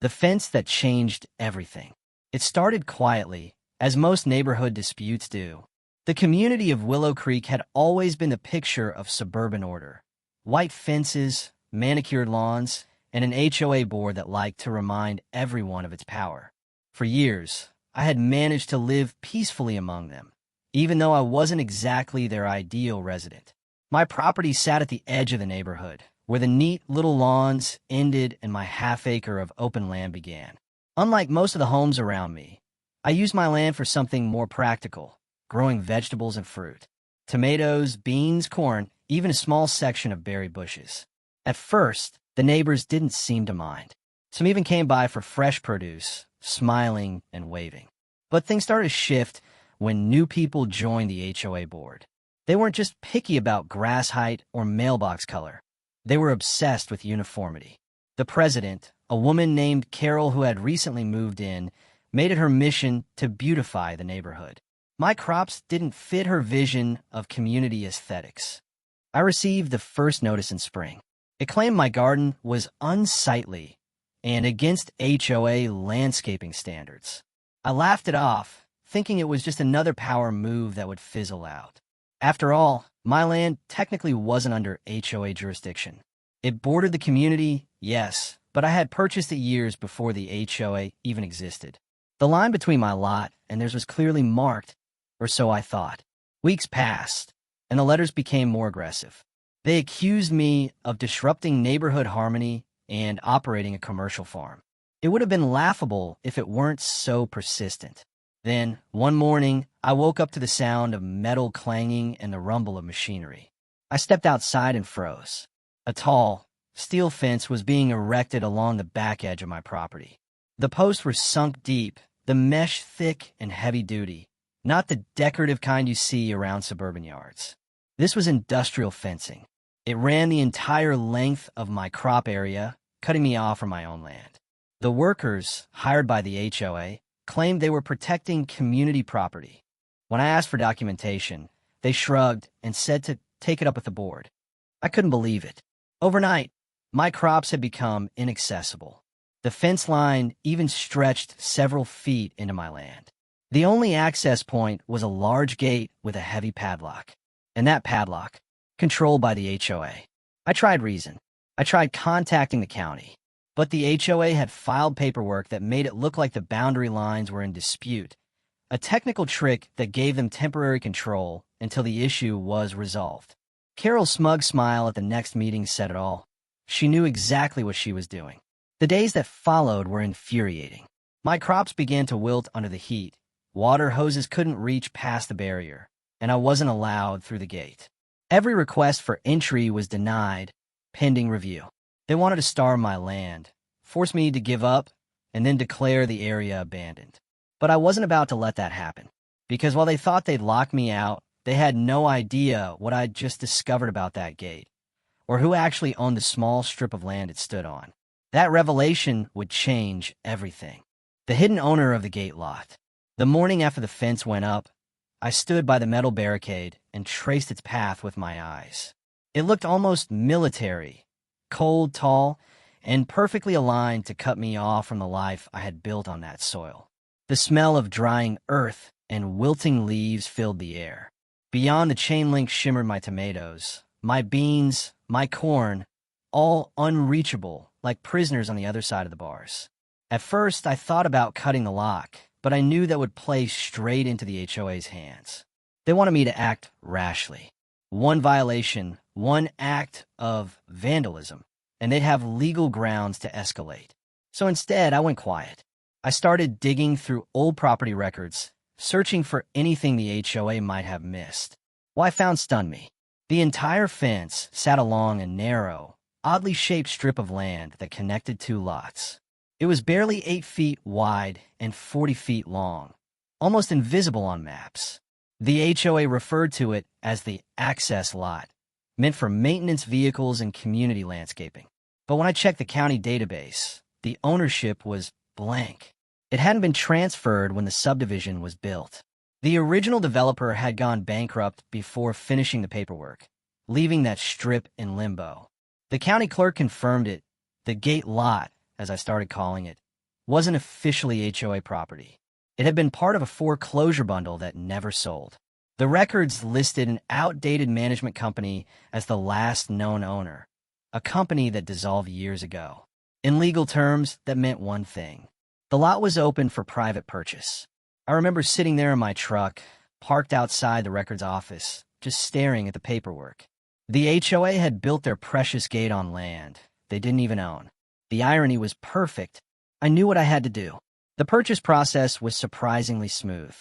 The fence that changed everything. It started quietly, as most neighborhood disputes do. The community of Willow Creek had always been the picture of suburban order. White fences, manicured lawns, and an HOA board that liked to remind everyone of its power. For years, I had managed to live peacefully among them, even though I wasn't exactly their ideal resident. My property sat at the edge of the neighborhood, where the neat little lawns ended and my half-acre of open land began. Unlike most of the homes around me, I used my land for something more practical, growing vegetables and fruit. Tomatoes, beans, corn, even a small section of berry bushes. At first, the neighbors didn't seem to mind. Some even came by for fresh produce, smiling and waving. But things started to shift when new people joined the HOA board. They weren't just picky about grass height or mailbox color. They were obsessed with uniformity. The president, a woman named Carol who had recently moved in, made it her mission to beautify the neighborhood. My crops didn't fit her vision of community aesthetics. I received the first notice in spring. It claimed my garden was unsightly and against HOA landscaping standards. I laughed it off, thinking it was just another power move that would fizzle out. After all, my land technically wasn't under HOA jurisdiction. It bordered the community, yes, but I had purchased it years before the HOA even existed. The line between my lot and theirs was clearly marked, or so I thought. Weeks passed, and the letters became more aggressive. They accused me of disrupting neighborhood harmony and operating a commercial farm. It would have been laughable if it weren't so persistent. Then, one morning, I woke up to the sound of metal clanging and the rumble of machinery. I stepped outside and froze. A tall, steel fence was being erected along the back edge of my property. The posts were sunk deep, the mesh thick and heavy-duty, not the decorative kind you see around suburban yards. This was industrial fencing. It ran the entire length of my crop area, cutting me off from my own land. The workers, hired by the HOA, claimed they were protecting community property. When I asked for documentation, they shrugged and said to take it up with the board. I couldn't believe it. Overnight, my crops had become inaccessible. The fence line even stretched several feet into my land. The only access point was a large gate with a heavy padlock. And that padlock, controlled by the HOA. I tried reason. I tried contacting the county. But the HOA had filed paperwork that made it look like the boundary lines were in dispute, a technical trick that gave them temporary control until the issue was resolved. Carol's smug smile at the next meeting said it all. She knew exactly what she was doing. The days that followed were infuriating. My crops began to wilt under the heat. Water hoses couldn't reach past the barrier, and I wasn't allowed through the gate. Every request for entry was denied, pending review. They wanted to starve my land, force me to give up, and then declare the area abandoned. But I wasn't about to let that happen, because while they thought they'd lock me out, they had no idea what I'd just discovered about that gate, or who actually owned the small strip of land it stood on. That revelation would change everything. The hidden owner of the gate lot. The morning after the fence went up, I stood by the metal barricade and traced its path with my eyes. It looked almost military, cold, tall, and perfectly aligned to cut me off from the life I had built on that soil. The smell of drying earth and wilting leaves filled the air. Beyond the chain link shimmered my tomatoes, my beans, my corn, all unreachable, like prisoners on the other side of the bars. At first, I thought about cutting the lock, but I knew that would play straight into the HOA's hands. They wanted me to act rashly. One violation, one act of vandalism, and they'd have legal grounds to escalate. So instead, I went quiet. I started digging through old property records, searching for anything the HOA might have missed. What I found stunned me. The entire fence sat along a narrow, oddly shaped strip of land that connected two lots. It was barely 8 feet wide and 40 feet long, almost invisible on maps. The HOA referred to it as the access lot, meant for maintenance vehicles and community landscaping. But when I checked the county database, the ownership was blank. It hadn't been transferred when the subdivision was built. The original developer had gone bankrupt before finishing the paperwork, leaving that strip in limbo. The county clerk confirmed it. The gate lot, as I started calling it, wasn't officially HOA property. It had been part of a foreclosure bundle that never sold. The records listed an outdated management company as the last known owner, a company that dissolved years ago. In legal terms, that meant one thing. The lot was open for private purchase. I remember sitting there in my truck, parked outside the records office, just staring at the paperwork. The HOA had built their precious gate on land they didn't even own. The irony was perfect. I knew what I had to do. The purchase process was surprisingly smooth.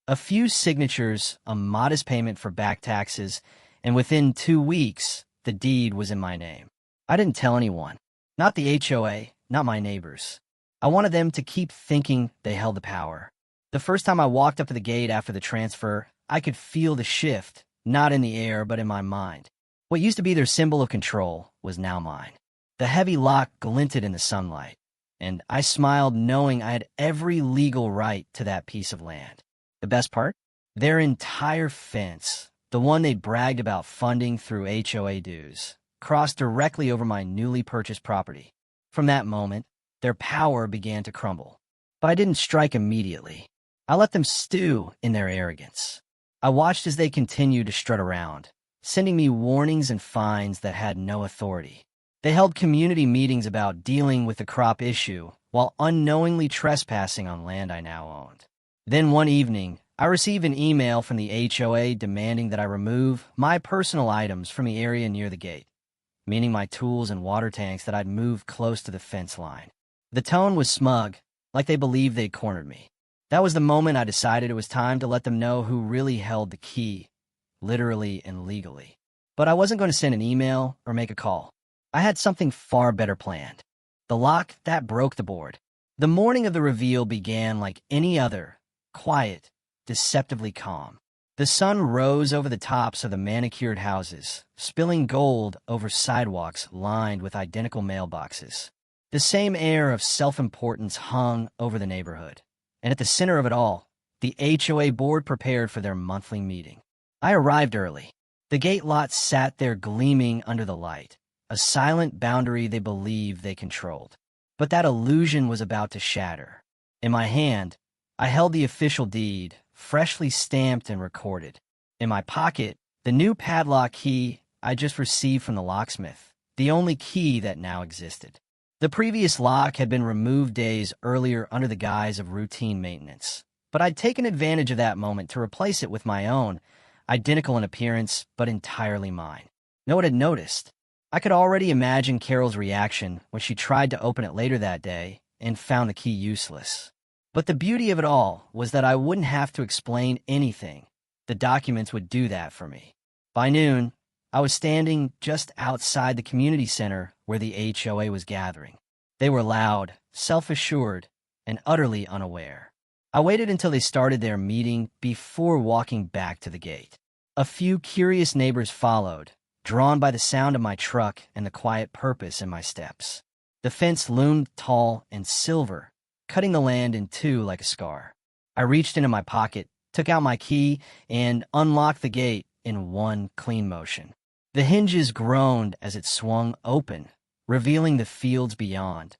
A few signatures, a modest payment for back taxes, and within 2 weeks, the deed was in my name. I didn't tell anyone. Not the HOA, not my neighbors. I wanted them to keep thinking they held the power. The first time I walked up to the gate after the transfer, I could feel the shift, not in the air, but in my mind. What used to be their symbol of control was now mine. The heavy lock glinted in the sunlight, and I smiled knowing I had every legal right to that piece of land. The best part? Their entire fence, the one they'd bragged about funding through HOA dues, crossed directly over my newly purchased property. From that moment, their power began to crumble. But I didn't strike immediately. I let them stew in their arrogance. I watched as they continued to strut around, sending me warnings and fines that had no authority. They held community meetings about dealing with the crop issue while unknowingly trespassing on land I now owned. Then one evening, I received an email from the HOA demanding that I remove my personal items from the area near the gate, meaning my tools and water tanks that I'd moved close to the fence line. The tone was smug, like they believed they'd cornered me. That was the moment I decided it was time to let them know who really held the key, literally and legally. But I wasn't going to send an email or make a call. I had something far better planned. The lock that broke the board. The morning of the reveal began like any other, quiet, deceptively calm. The sun rose over the tops of the manicured houses, spilling gold over sidewalks lined with identical mailboxes. The same air of self-importance hung over the neighborhood. And at the center of it all, the HOA board prepared for their monthly meeting. I arrived early. The gate lot sat there gleaming under the light, a silent boundary they believed they controlled. But that illusion was about to shatter. In my hand, I held the official deed, freshly stamped and recorded. In my pocket, the new padlock key I just received from the locksmith, the only key that now existed. The previous lock had been removed days earlier under the guise of routine maintenance, but I'd taken advantage of that moment to replace it with my own, identical in appearance, but entirely mine. No one had noticed. I could already imagine Carol's reaction when she tried to open it later that day and found the key useless. But the beauty of it all was that I wouldn't have to explain anything. The documents would do that for me. By noon, I was standing just outside the community center where the HOA was gathering. They were loud, self-assured, and utterly unaware. I waited until they started their meeting before walking back to the gate. A few curious neighbors followed, drawn by the sound of my truck and the quiet purpose in my steps. The fence loomed tall and silver, cutting the land in two like a scar. I reached into my pocket, took out my key, and unlocked the gate in one clean motion. The hinges groaned as it swung open, revealing the fields beyond,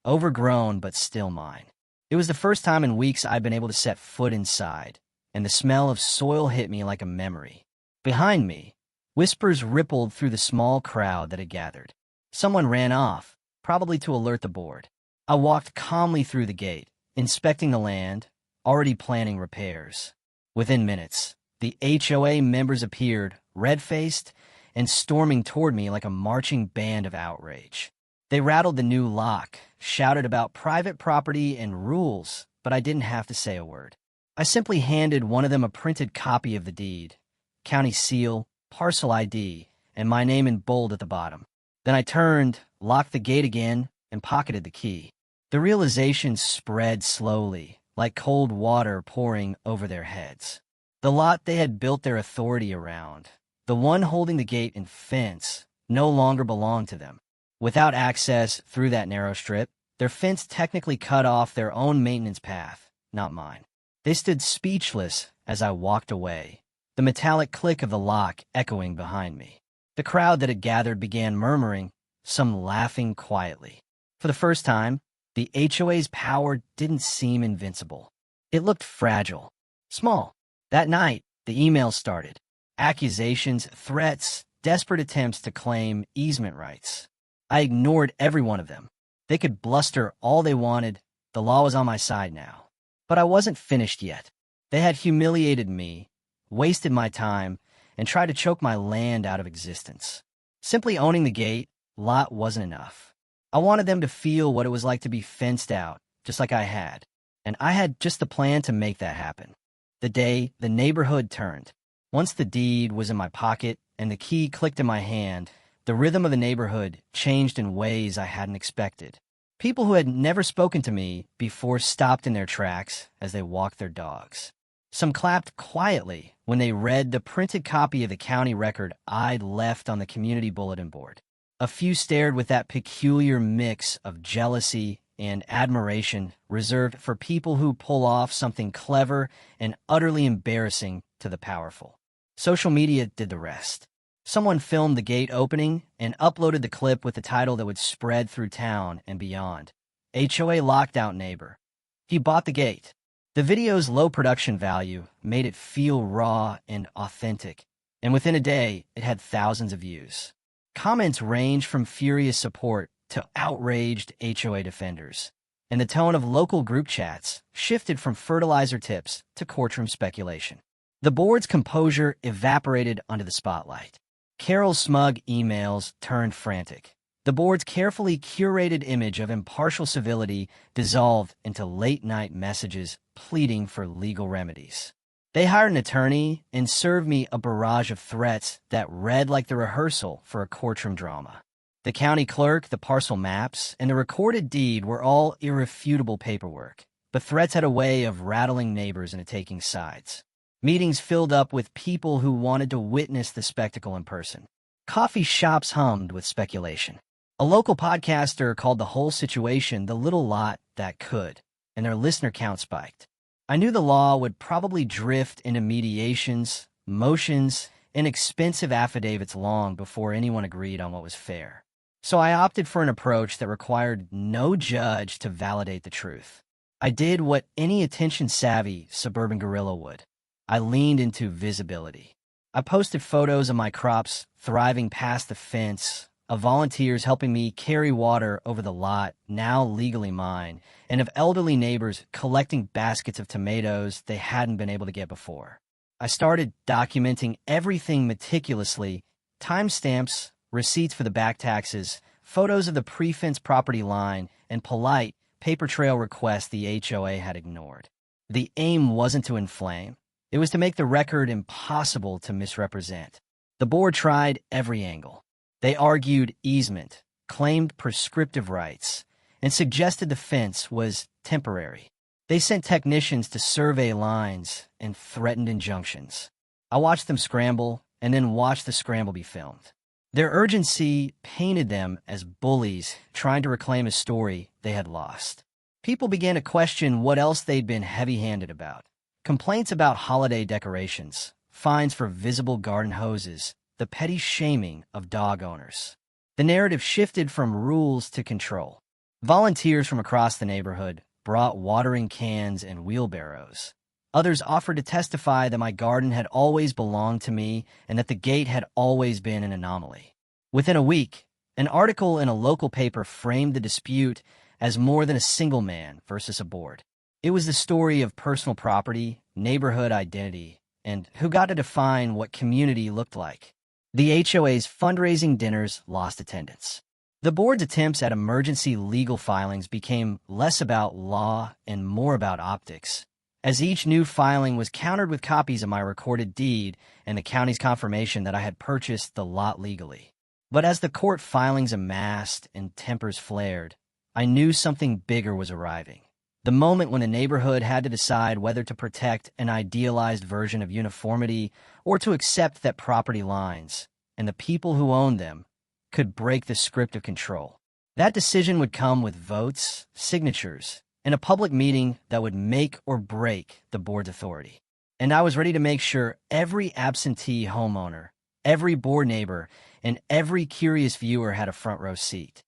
overgrown but still mine. It was the first time in weeks I'd been able to set foot inside, and the smell of soil hit me like a memory. Behind me, whispers rippled through the small crowd that had gathered. Someone ran off, probably to alert the board. I walked calmly through the gate, inspecting the land, already planning repairs. Within minutes, the HOA members appeared, red-faced, and storming toward me like a marching band of outrage. They rattled the new lock, shouted about private property and rules, but I didn't have to say a word. I simply handed one of them a printed copy of the deed, county seal, parcel ID, and my name in bold at the bottom. Then I turned, locked the gate again, and pocketed the key. The realization spread slowly, like cold water pouring over their heads. The lot they had built their authority around, the one holding the gate and fence, no longer belonged to them. Without access through that narrow strip, their fence technically cut off their own maintenance path, not mine. They stood speechless as I walked away, the metallic click of the lock echoing behind me. The crowd that had gathered began murmuring, some laughing quietly. For the first time, The HOA's power didn't seem invincible. It looked fragile, small. That night, the emails started. Accusations, threats, desperate attempts to claim easement rights. I ignored every one of them. They could bluster all they wanted. The law was on my side now. But I wasn't finished yet. They had humiliated me, wasted my time, and tried to choke my land out of existence. Simply owning the gate lot wasn't enough. I wanted them to feel what it was like to be fenced out, just like I had. And I had just the plan to make that happen. The day the neighborhood turned. Once the deed was in my pocket and the key clicked in my hand, the rhythm of the neighborhood changed in ways I hadn't expected. People who had never spoken to me before stopped in their tracks as they walked their dogs. Some clapped quietly when they read the printed copy of the county record I'd left on the community bulletin board. A few stared with that peculiar mix of jealousy and admiration reserved for people who pull off something clever and utterly embarrassing to the powerful. Social media did the rest. Someone filmed the gate opening and uploaded the clip with the title that would spread through town and beyond. HOA locked out neighbor. He bought the gate. The video's low production value made it feel raw and authentic, and within a day, it had thousands of views. Comments ranged from furious support to outraged HOA defenders, and the tone of local group chats shifted from fertilizer tips to courtroom speculation. The board's composure evaporated under the spotlight. Carol's smug emails turned frantic. The board's carefully curated image of impartial civility dissolved into late-night messages pleading for legal remedies. They hired an attorney and served me a barrage of threats that read like the rehearsal for a courtroom drama. The county clerk, the parcel maps, and the recorded deed were all irrefutable paperwork, but threats had a way of rattling neighbors into taking sides. Meetings filled up with people who wanted to witness the spectacle in person. Coffee shops hummed with speculation. A local podcaster called the whole situation the little lot that could, and their listener count spiked. I knew the law would probably drift into mediations, motions, and expensive affidavits long before anyone agreed on what was fair. So I opted for an approach that required no judge to validate the truth. I did what any attention-savvy suburban gorilla would. I leaned into visibility. I posted photos of my crops thriving past the fence, of volunteers helping me carry water over the lot, now legally mine, and of elderly neighbors collecting baskets of tomatoes they hadn't been able to get before. I started documenting everything meticulously: timestamps, receipts for the back taxes, photos of the pre-fenced property line, and polite paper trail requests the HOA had ignored. The aim wasn't to inflame. It was to make the record impossible to misrepresent. The board tried every angle. They argued easement, claimed prescriptive rights, and suggested the fence was temporary. They sent technicians to survey lines and threatened injunctions. I watched them scramble and then watched the scramble be filmed. Their urgency painted them as bullies trying to reclaim a story they had lost. People began to question what else they'd been heavy-handed about. Complaints about holiday decorations, fines for visible garden hoses, the petty shaming of dog owners. The narrative shifted from rules to control. Volunteers from across the neighborhood brought watering cans and wheelbarrows. Others offered to testify that my garden had always belonged to me and that the gate had always been an anomaly. Within a week, an article in a local paper framed the dispute as more than a single man versus a board. It was the story of personal property, neighborhood identity, and who got to define what community looked like. The HOA's fundraising dinners lost attendance. The board's attempts at emergency legal filings became less about law and more about optics, as each new filing was countered with copies of my recorded deed and the county's confirmation that I had purchased the lot legally. But as the court filings amassed and tempers flared, I knew something bigger was arriving. The moment when a neighborhood had to decide whether to protect an idealized version of uniformity or to accept that property lines, and the people who owned them, could break the script of control. That decision would come with votes, signatures, and a public meeting that would make or break the board's authority. And I was ready to make sure every absentee homeowner, every board neighbor, and every curious viewer had a front row seat.